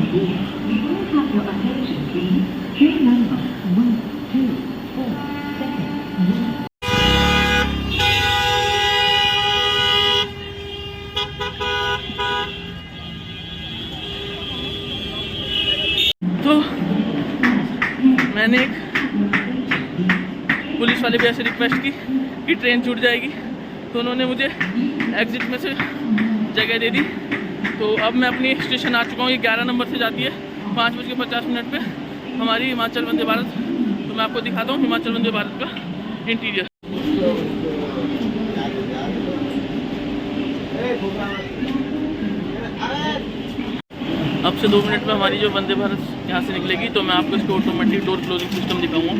तो मैंने एक पुलिस वाले भैया से रिक्वेस्ट की कि ट्रेन छूट जाएगी, तो उन्होंने मुझे एग्जिट में से जगह दे दी। तो अब मैं अपनी स्टेशन आ चुका हूँ। ये 11 नंबर से जाती है 5:50 पे हमारी हिमाचल वंदे भारत। तो मैं आपको दिखाता हूँ हिमाचल वंदे भारत का इंटीरियर। अब से 2 मिनट में हमारी जो वंदे भारत यहाँ से निकलेगी, तो मैं आपको इसको ऑटोमेटिक डोर क्लोजिंग सिस्टम दिखाऊंगा।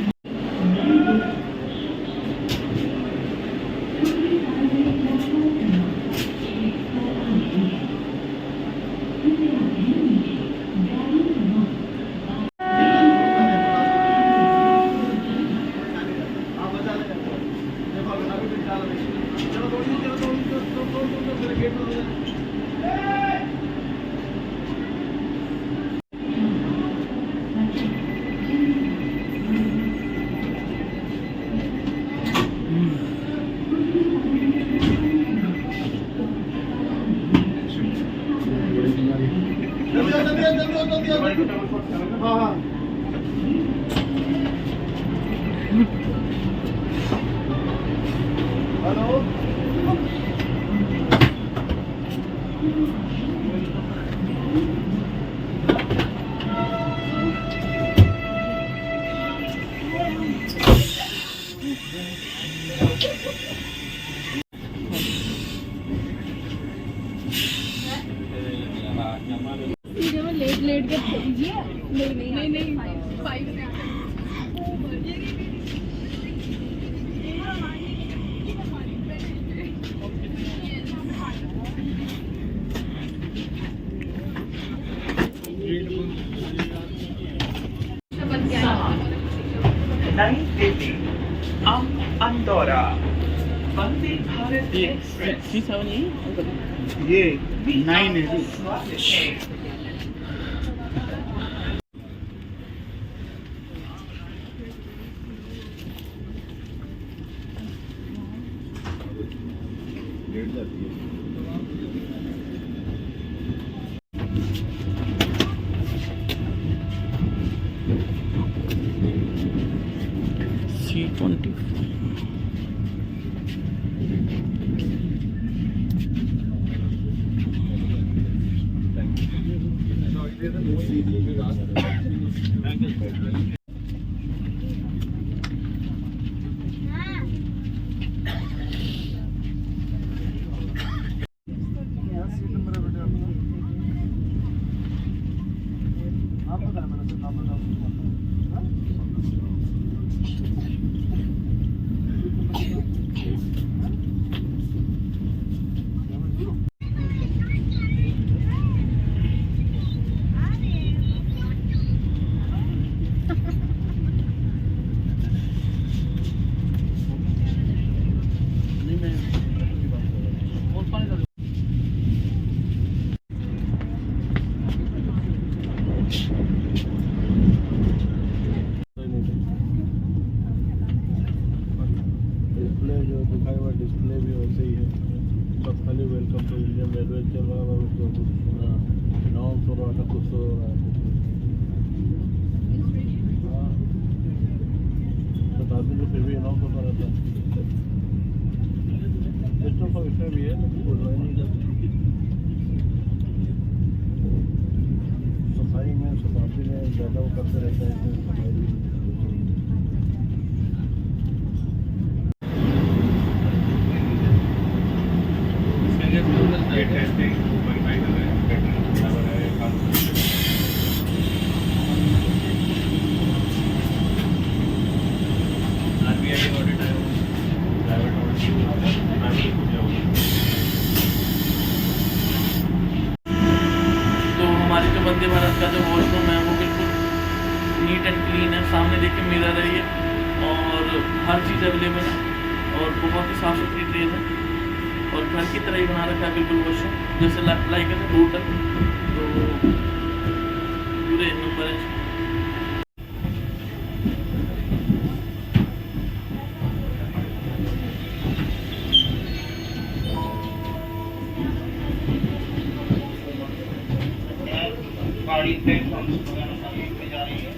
लेट के नहीं 5 से अंदौरा वंदे भारत एक्सप्रेस ये 9 है। C20 डिस्प्ले भी वैसे ही है। सब खाली वेलकम टू इंडियन रेलवे चल रहा है, अनाउंस हो रहा था, कुछ हो रहा है। बता दें फिर भी अनाउंस होता रहता है। सिस्टम का विषय भी है, लेकिन बोल रहा नहीं करते। सफाई में शताब्दी में ज़्यादा वो करते रहता है, इसमें सफाई भी वंदे भारत का जो वॉशरूम है वो बिल्कुल नीट एंड क्लीन है। सामने देखिए मिरर है ये, और हर चीज़ अवेलेबल है, और बहुत ही साफ़ सुथरी ट्रेन है, और घर की तरह ही बना रखा है बिल्कुल वॉशरूम, जैसे लाइक है होटल। तो ट्रेन नंबर है। गाड़ी प्लेटफॉर्म पे जा रही है।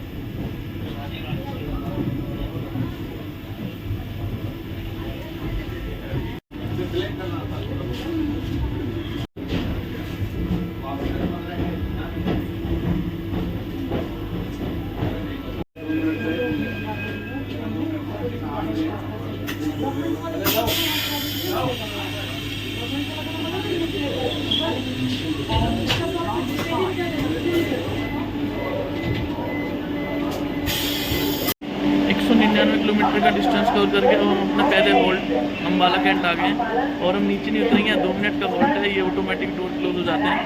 किलोमीटर का डिस्टेंस कवर करके अब हम अपना पहले होल्ट अम्बाला कैंट आ गए हैं और हम नीचे नहीं उतरेंगे। 2 मिनट का होल्ट है, ये ऑटोमेटिक डोर क्लोज हो जाते हैं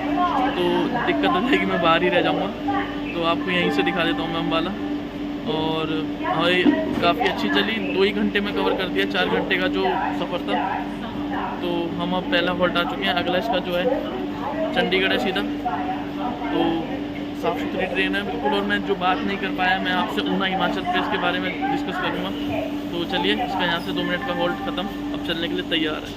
तो दिक्कत हो जाएगी, मैं बाहर ही रह जाऊँगा। तो आपको यहीं से दिखा देता हूँ मैं अम्बाला। और काफ़ी अच्छी चली, 2 ही घंटे में कवर कर दिया 4 घंटे का जो सफ़र था। तो हम अब पहला होल्ट आ चुके हैं। अगला इसका जो है चंडीगढ़ है सीधा। तो साफ़ सुथरी ट्रेन है बिल्कुल। और मैं जो बात नहीं कर पाया, मैं आपसे ऊना हिमाचल प्रदेश के बारे में डिस्कस करूँगा। तो चलिए, इसका यहाँ से 2 मिनट का होल्ड ख़त्म, अब चलने के लिए तैयार है।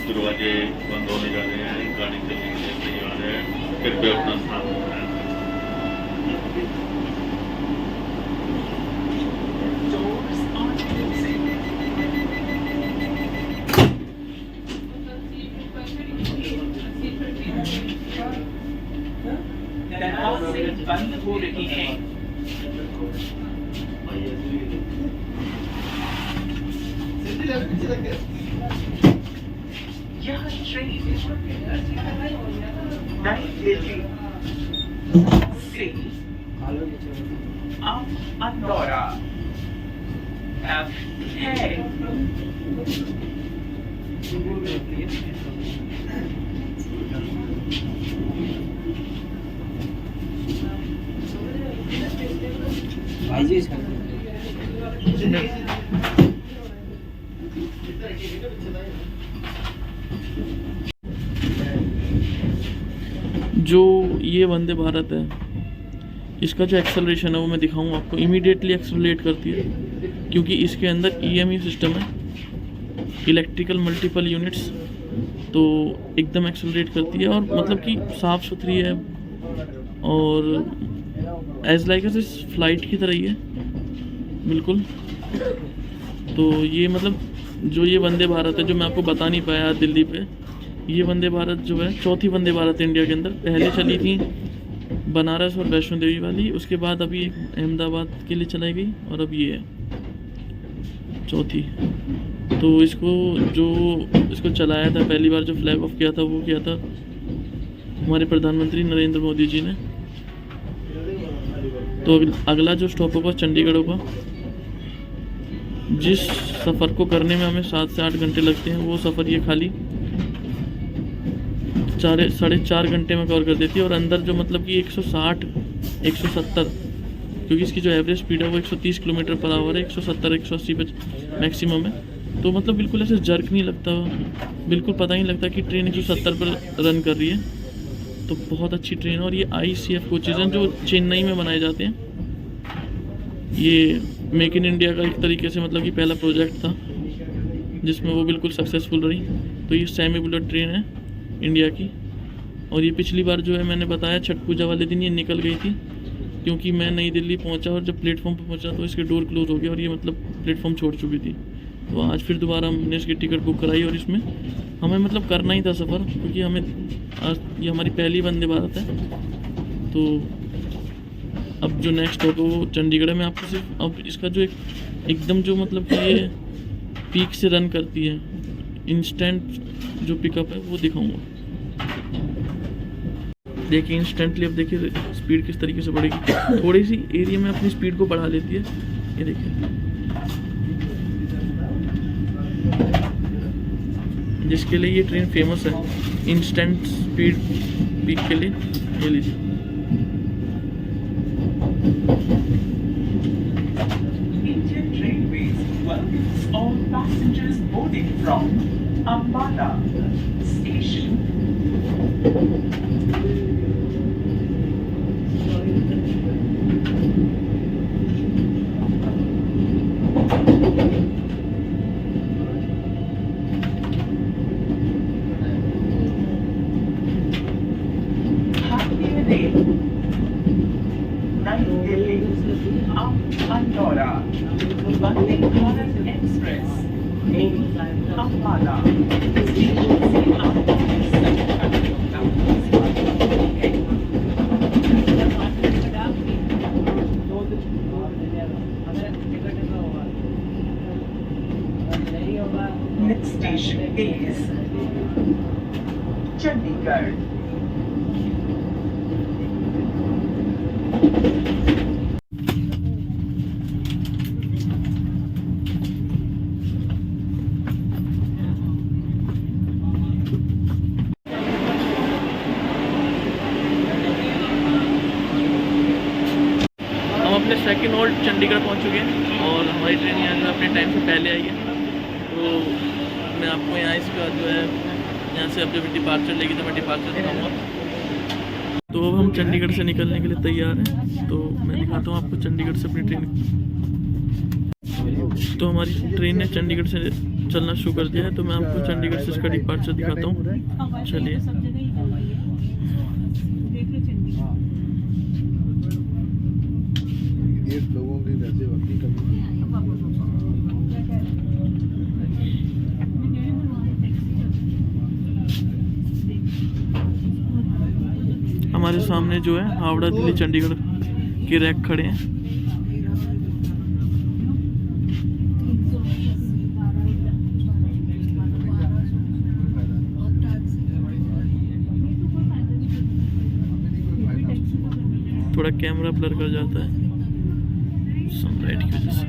दरवाजे बंद होने जा रहे हैं, गाड़ी चलने के लिए तैयार है, कृपया अपना स्थान बनाएं। दरवाजे बंद हो रही हैं। यह ट्रेन नई दिल्ली से अंदौरा है। जो ये वंदे भारत है, इसका जो एक्सेलरेशन है वो मैं दिखाऊँ आपको। इमीडिएटली एक्सेलरेट करती है क्योंकि इसके अंदर EME सिस्टम है, इलेक्ट्रिकल मल्टीपल यूनिट्स। तो एकदम एक्सेलरेट करती है और मतलब कि साफ़ सुथरी है और एज लाइक एज इस फ्लाइट की तरह ही है बिल्कुल। तो ये मतलब जो ये वंदे भारत है, जो मैं आपको बता नहीं पाया दिल्ली पे, ये वंदे भारत जो है चौथी वंदे भारत इंडिया के अंदर। पहले चली थी बनारस और वैष्णो देवी वाली, उसके बाद अभी एक अहमदाबाद के लिए चलाई गई और अब ये है चौथी। तो इसको चलाया था पहली बार, जो फ्लैग ऑफ किया था वो किया था हमारे प्रधानमंत्री नरेंद्र मोदी जी ने। तो अगला जो स्टॉप होगा चंडीगढ़ होगा। जिस सफ़र को करने में हमें 7 से 8 घंटे लगते हैं, वो सफ़र ये खाली 4.5 घंटे में कवर कर देती है। और अंदर जो मतलब कि 160 170, क्योंकि इसकी जो एवरेज स्पीड है वो 130 किलोमीटर पर आवर है, 170 180 पे मैक्सिमम है। तो मतलब बिल्कुल ऐसे जर्क नहीं लगता, बिल्कुल पता ही नहीं लगता कि ट्रेन 170 पर रन कर रही है। तो बहुत अच्छी ट्रेन है। और ये ICF कोचेज़ हैं जो चेन्नई में बनाए जाते हैं। ये मेक इन इंडिया का एक तरीके से मतलब कि पहला प्रोजेक्ट था जिसमें वो बिल्कुल सक्सेसफुल रही। तो ये सेमी बुलेट ट्रेन है इंडिया की। और ये पिछली बार जो है मैंने बताया छठ पूजा वाले दिन ये निकल गई थी, क्योंकि मैं नई दिल्ली पहुंचा और जब प्लेटफॉर्म पर पहुंचा तो इसके डोर क्लोज हो गया और ये मतलब प्लेटफॉर्म छोड़ चुकी थी। तो आज फिर दोबारा हमने इसकी टिकट बुक कराई और इसमें हमें मतलब करना ही था सफ़र, क्योंकि हमें आज ये हमारी पहली वंदे भारत है। तो अब जो नेक्स्ट होगा वो चंडीगढ़ में। आपको सिर्फ अब इसका जो एकदम जो मतलब कि ये पीक से रन करती है, इंस्टेंट जो पिकअप है वो दिखाऊंगा। देखिए इंस्टेंटली, अब देखिए स्पीड किस तरीके से बढ़ेगी। थोड़ी सी एरिया में अपनी स्पीड को बढ़ा लेती है, ये देखिए। जिसके लिए ये ट्रेन फेमस है इंस्टेंट स्पीड पीक के लिए ले लीजिए। Indian Railways welcomes all passengers boarding from Ambala Station. Bharatiya Rail, Nai Delhi, Andorra, Vande Bharat Express, Ambala station से आने वाले सभी यात्रियों का स्वागत है। Next station is Chandigarh. हम अपने सेकंड हॉल्ट चंडीगढ़ पहुंच चुके हैं और हमारी ट्रेन यहाँ जो अपने टाइम से पहले आई है। तो मैं आपको यहाँ इसके बाद जो है यहाँ से अब जब डिपार्चर लेगी तो मैं डिपार्चर दिखाऊँगा। तो अब हम चंडीगढ़ से निकलने के लिए तैयार हैं। तो मैं दिखाता हूँ आपको चंडीगढ़ से अपनी ट्रेन। तो हमारी ट्रेन ने चंडीगढ़ से चलना शुरू कर दिया है। तो मैं आपको चंडीगढ़ से इसका डिपार्चर दिखाता हूँ। चलिए। लोगों की वैसे वक्ती कमी हमारे सामने जो है हावड़ा दिल्ली चंडीगढ़ के रैक खड़े हैं। थोड़ा कैमरा ब्लर कर जाता है सनलाइट की वजह से।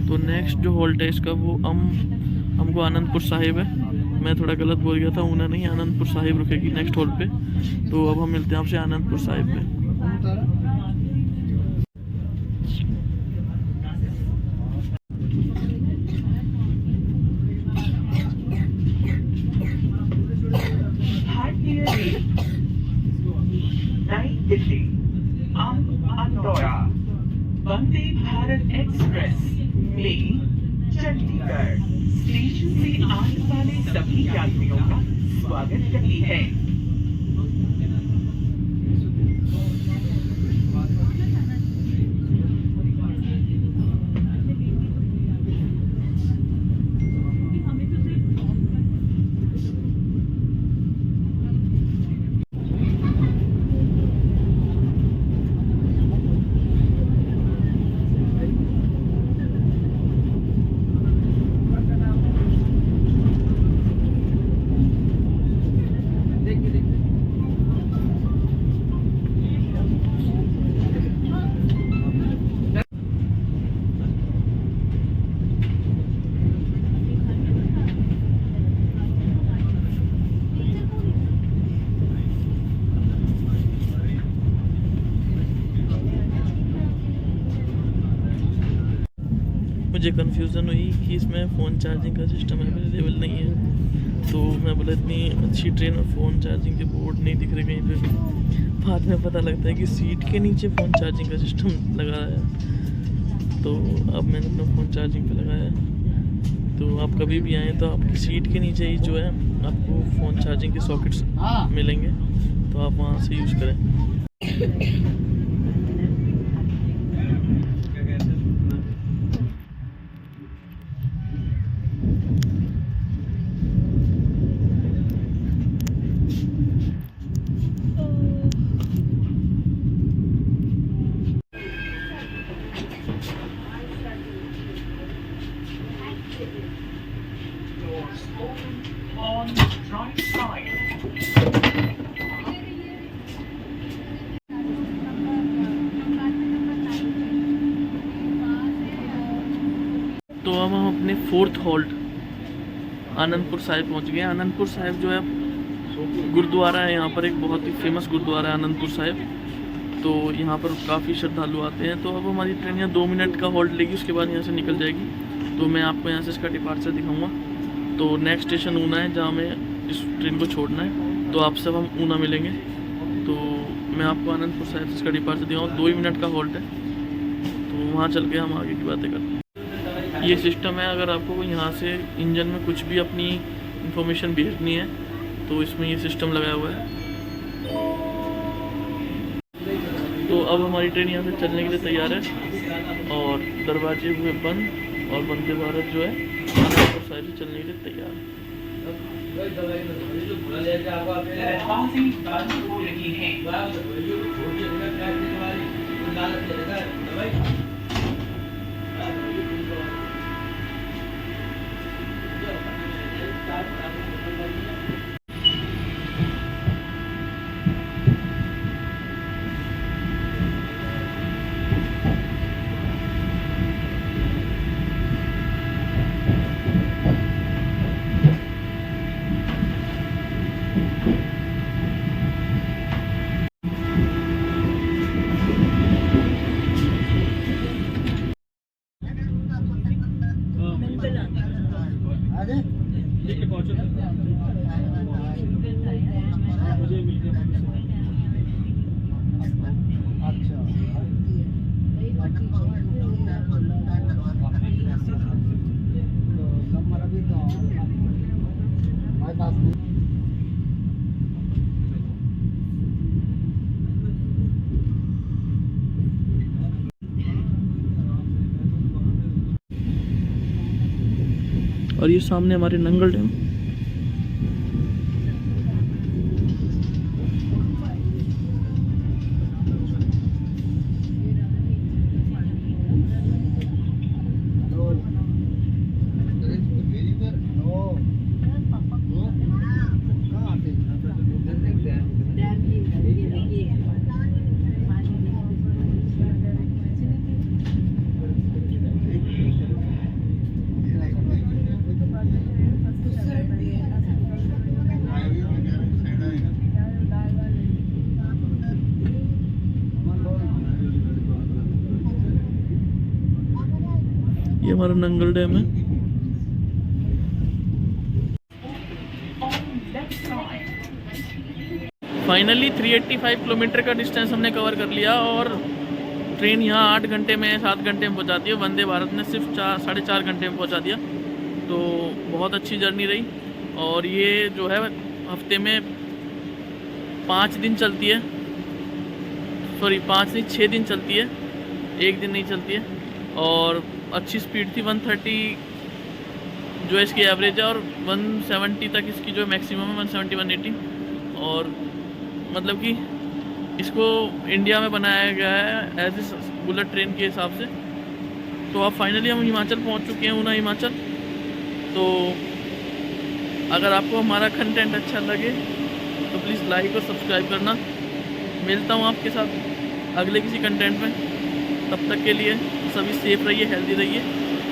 तो नेक्स्ट जो हॉल्ट है इसका वो हमको आनंदपुर साहिब है। मैं थोड़ा गलत बोल गया था, ऊना नहीं आनंदपुर साहिब रुकेगी नेक्स्ट हॉल्ट पे। तो अब हम मिलते हैं आपसे आनंदपुर साहिब पे। Bharatiya Rail, Nai Delhi, Andorra, Vande Bharat Express में चंडीगढ़ स्टेशन से आने वाले सभी यात्रियों का स्वागत करती है। मुझे कन्फ्यूज़न हुई कि इसमें फ़ोन चार्जिंग का सिस्टम अवेलेबल नहीं है। तो मैं बोला इतनी अच्छी ट्रेन और फ़ोन चार्जिंग के बोर्ड नहीं दिख रहे कहीं पे। बाद में पता लगता है कि सीट के नीचे फ़ोन चार्जिंग का सिस्टम लगा है। तो अब मैंने अपना फ़ोन चार्जिंग पे लगाया है। तो आप कभी भी आएँ तो आपकी सीट के नीचे ही जो है आपको फ़ोन चार्जिंग के सॉकेट्स मिलेंगे, तो आप वहाँ से यूज़ करें। right side. तो अब हम अपने 4th हॉल्ट आनंदपुर साहिब पहुंच गए। आनंदपुर साहिब जो है गुरुद्वारा है, यहाँ पर एक बहुत ही फेमस गुरुद्वारा है आनंदपुर साहिब। तो यहाँ पर काफ़ी श्रद्धालु आते हैं। तो अब हमारी ट्रेन यहाँ 2 मिनट का हॉल्ट लेगी, उसके बाद यहाँ से निकल जाएगी। तो मैं आपको यहाँ से इसका डिपार्चर दिखाऊंगा। तो नेक्स्ट स्टेशन ऊना है, जहाँ में इस ट्रेन को छोड़ना है। तो आपसे अब हम ऊना मिलेंगे। तो मैं आपको आनंदपुर साहिब से इसका डिपार्चर दिखाऊँ। 2 ही मिनट का हॉल्ट है, तो वहाँ चल के हम आगे की बातें करते हैं। ये सिस्टम है, अगर आपको यहाँ से इंजन में कुछ भी अपनी इंफॉर्मेशन भेजनी है तो इसमें ये सिस्टम लगाया हुआ है। तो अब हमारी ट्रेन यहाँ से चलने के लिए तैयार है और दरवाजे हुए बंद और वंदे भारत जो है आनंदपुर साहिब से चलने के लिए तैयार है। Passing done हो रही है। और ये सामने हमारे नंगल डैम। ये हमारा नंगल डैम है। फाइनली 385 किलोमीटर का डिस्टेंस हमने कवर कर लिया और ट्रेन यहाँ 8 घंटे में 7 घंटे में पहुँचाती है। वंदे भारत ने सिर्फ 4-4.5 घंटे में पहुँचा दिया। तो बहुत अच्छी जर्नी रही। और ये जो है हफ्ते में 5 दिन चलती है, सॉरी 5 नहीं 6 दिन चलती है, 1 दिन नहीं चलती है। और अच्छी स्पीड थी, 130 जो है इसकी एवरेज है और 170 तक इसकी जो मैक्सिमम है, 170-180। और मतलब कि इसको इंडिया में बनाया गया है एज ए बुलेट ट्रेन के हिसाब से। तो अब फाइनली हम हिमाचल पहुंच चुके हैं, ऊना हिमाचल। तो अगर आपको हमारा कंटेंट अच्छा लगे तो प्लीज़ लाइक और सब्सक्राइब करना। मिलता हूँ आपके साथ अगले किसी कंटेंट में। तब तक के लिए सभी सेफ रहिए, हेल्दी रहिए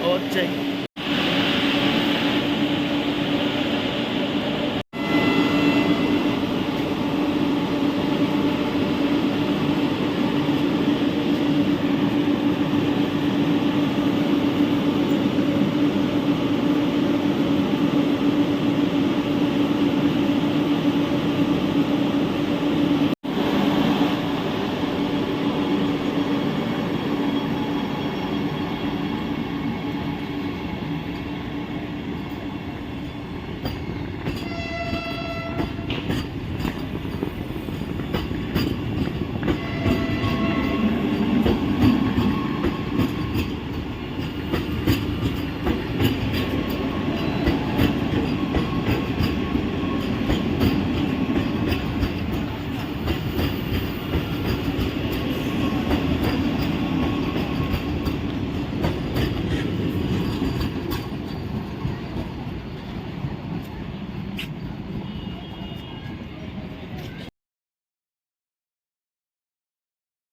और जय हिंद।